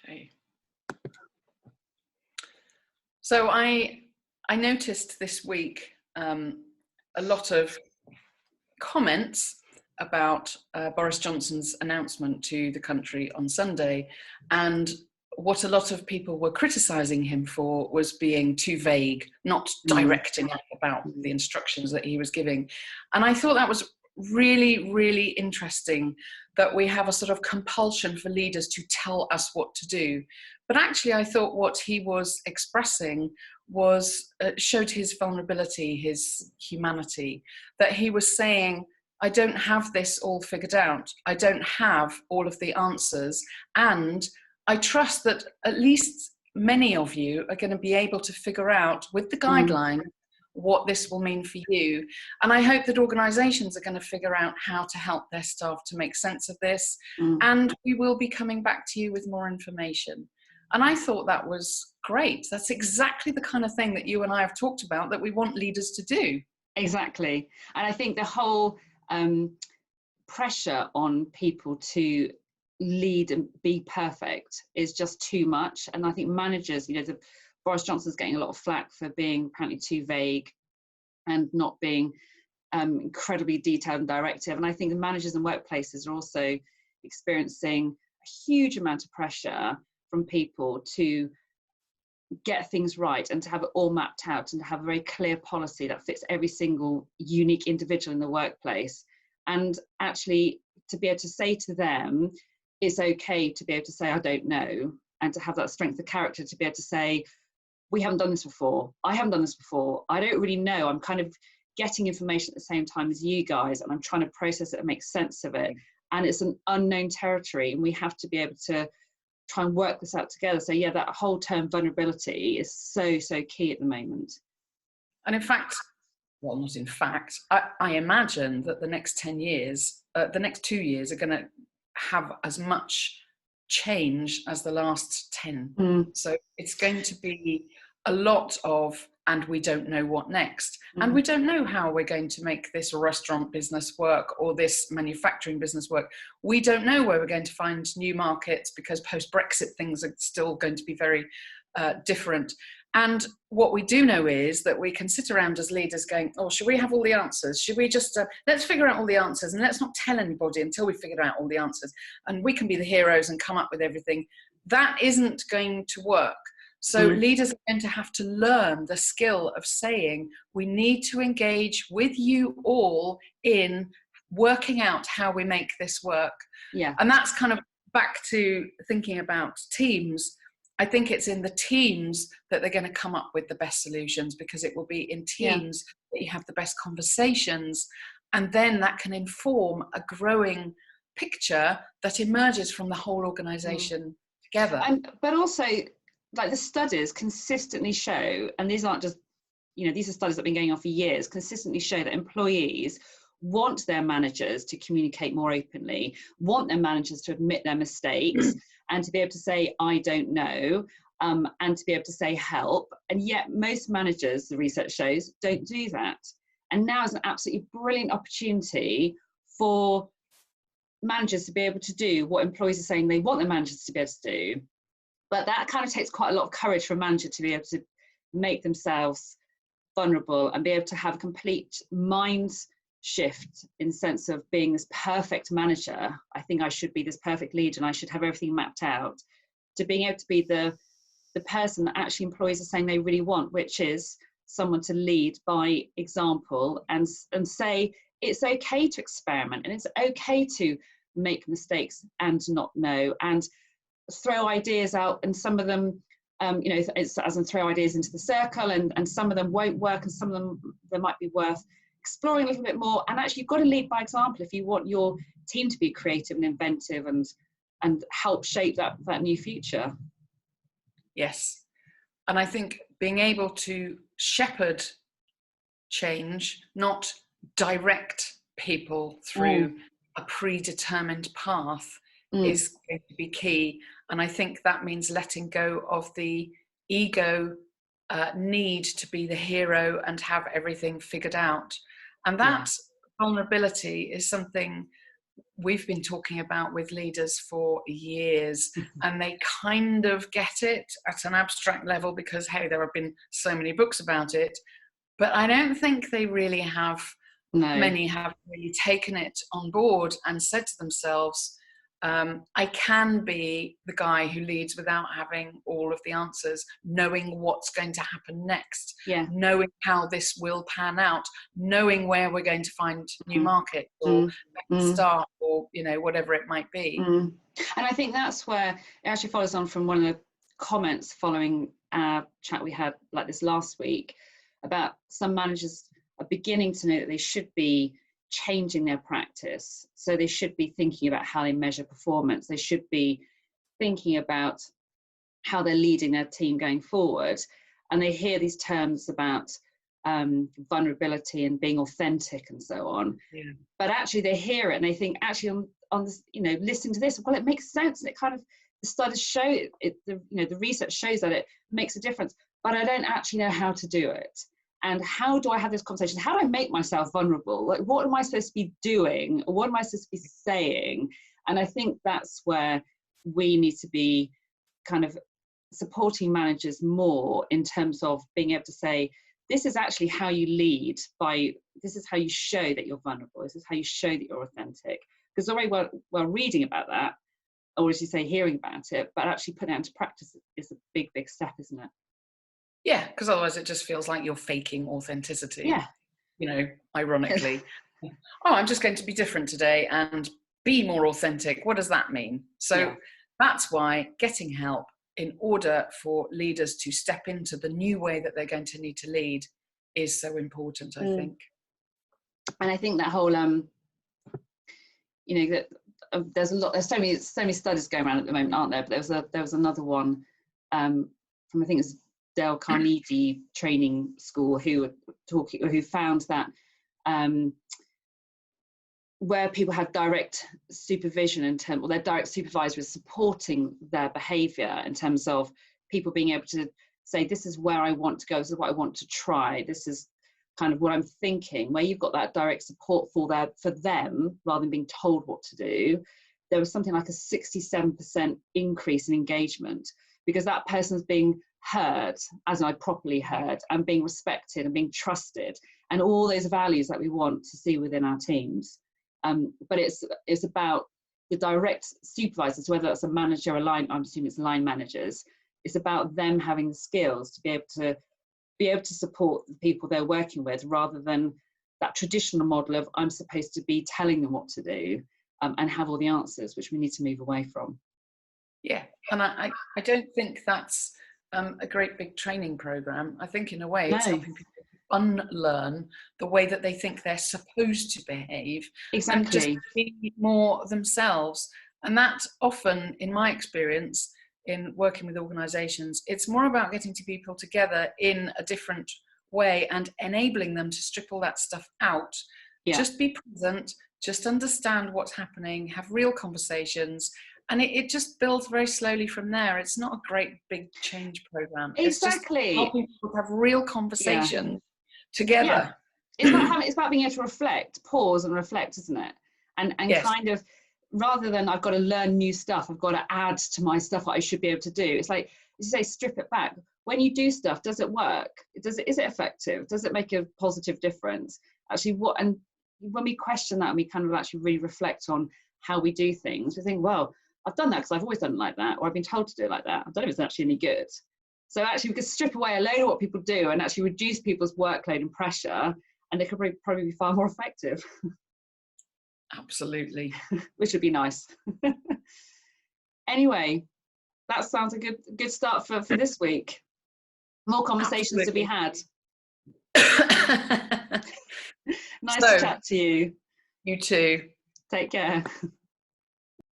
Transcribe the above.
Okay. So I noticed this week a lot of comments about Boris Johnson's announcement to the country on Sunday, and what a lot of people were criticising him for was being too vague, not directing out about the instructions that he was giving. And I thought that was really, really interesting, that we have a sort of compulsion for leaders to tell us what to do. But actually, I thought what he was expressing was showed his vulnerability, his humanity, that he was saying, I don't have this all figured out. I don't have all of the answers. And I trust that at least many of you are going to be able to figure out with the guideline what this will mean for you. And I hope that organisations are going to figure out how to help their staff to make sense of this. And we will be coming back to you with more information. And I thought that was great. That's exactly the kind of thing that you and I have talked about that we want leaders to do. Exactly. And I think the whole pressure on people to lead and be perfect is just too much. And I think managers, Boris Johnson's getting a lot of flack for being apparently too vague and not being incredibly detailed and directive. And I think the managers and workplaces are also experiencing a huge amount of pressure from people to get things right and to have it all mapped out and to have a very clear policy that fits every single unique individual in the workplace. And actually to be able to say to them, it's okay to be able to say, I don't know, and to have that strength of character to be able to say, we haven't done this before. I haven't done this before. I don't really know. I'm kind of getting information at the same time as you guys, and I'm trying to process it and make sense of it. And it's an unknown territory, and we have to be able to try and work this out together. So yeah, that whole term vulnerability is so, so key at the moment. And in fact, well, not in fact, I imagine that the next 10 years, the next 2 years are going to have as much change as the last 10. So it's going to be a lot of, and we don't know what next. And we don't know how we're going to make this restaurant business work or this manufacturing business work. We don't know where we're going to find new markets, because post-Brexit things are still going to be very different. And what we do know is that we can sit around as leaders going, oh, should we have all the answers? Should we just, let's figure out all the answers and let's not tell anybody until we figure out all the answers. And we can be the heroes and come up with everything. That isn't going to work. So leaders are going to have to learn the skill of saying, we need to engage with you all in working out how we make this work. Yeah. And that's kind of back to thinking about teams. I think it's in the teams that they're going to come up with the best solutions, because it will be in teams that you have the best conversations. And then that can inform a growing picture that emerges from the whole organisation together. But also, like, the studies consistently show, and these aren't just, these are studies that have been going on for years, consistently show that employees want their managers to communicate more openly, want their managers to admit their mistakes and to be able to say, I don't know, and to be able to say help. And yet most managers, the research shows, don't do that. And now is an absolutely brilliant opportunity for managers to be able to do what employees are saying they want their managers to be able to do. But that kind of takes quite a lot of courage for a manager to be able to make themselves vulnerable and be able to have a complete mind shift in the sense of being this perfect manager. I think I should be this perfect leader and I should have everything mapped out, to being able to be the person that actually employees are saying they really want, which is someone to lead by example and say it's okay to experiment and it's okay to make mistakes and not know, and throw ideas out, and some of them it's as in throw ideas into the circle, and some of them won't work and some of them they might be worth exploring a little bit more. And actually you've got to lead by example if you want your team to be creative and inventive and help shape that new future. Yes. And I think being able to shepherd change, not direct people through a predetermined path, is going to be key. And I think that means letting go of the ego need to be the hero and have everything figured out. And that vulnerability is something we've been talking about with leaders for years, and they kind of get it at an abstract level because, hey, there have been so many books about it, but I don't think they really have. No. Many have really taken it on board and said to themselves, I can be the guy who leads without having all of the answers, knowing what's going to happen next, knowing how this will pan out, knowing where we're going to find new markets or start, or whatever it might be. And I think that's where it actually follows on from one of the comments following our chat we had like this last week about some managers are beginning to know that they should be changing their practice. So they should be thinking about how they measure performance. They should be thinking about how they're leading their team going forward. And they hear these terms about vulnerability and being authentic and so on. Yeah. But actually they hear it and they think, actually on this, listening to this, well, it makes sense. And it kind of, the studies show it, the research shows that it makes a difference, but I don't actually know how to do it. And how do I have this conversation? How do I make myself vulnerable? Like, what am I supposed to be doing? Or what am I supposed to be saying? And I think that's where we need to be kind of supporting managers more in terms of being able to say, this is actually how you lead this is how you show that you're vulnerable. This is how you show that you're authentic. Because already well reading about that, or as you say, hearing about it, but actually putting it into practice is a big, big step, isn't it? Yeah, because otherwise it just feels like you're faking authenticity. Yeah. Ironically. I'm just going to be different today and be more authentic. What does that mean? So that's why getting help in order for leaders to step into the new way that they're going to need to lead is so important, I think. And I think that whole, there's so many studies going around at the moment, aren't there? But there was another one from, I think it's Dale Carnegie Training School, who found that where people had direct supervision their direct supervisor is supporting their behaviour in terms of people being able to say, this is where I want to go, this is what I want to try, this is kind of what I'm thinking, where you've got that direct support for them rather than being told what to do. There was something like a 67% increase in engagement because that person's being heard, as I properly heard, and being respected and being trusted, and all those values that we want to see within our teams. But it's about the direct supervisors, whether that's a manager or I'm assuming it's line managers. It's about them having the skills to be able to support the people they're working with, rather than that traditional model of I'm supposed to be telling them what to do and have all the answers, which we need to move away from. Yeah, and I don't think that's a great big training program. I think in a way it's helping people unlearn the way that they think they're supposed to behave. Exactly. And just be more themselves. And that often, in my experience, in working with organizations, it's more about getting people together in a different way and enabling them to strip all that stuff out. Just be present, just understand what's happening, have real conversations, and it just builds very slowly from there. It's not a great big change program. Exactly. It's just helping people have real conversations together. It's about being able to reflect, pause and reflect, isn't it? And kind of, rather than I've got to learn new stuff, I've got to add to my stuff that I should be able to do. It's like, as you say, strip it back. When you do stuff, does it work? Is it effective? Does it make a positive difference? Actually, and when we question that and we kind of actually really reflect on how we do things, we think, well, I've done that because I've always done it like that, or I've been told to do it like that. I don't know if it's actually any good. So actually we could strip away a load of what people do and actually reduce people's workload and pressure, and they could probably be far more effective. Absolutely. Which would be nice. Anyway, that sounds a good start for this week. More conversations to be had. Nice to chat to you. You too. Take care.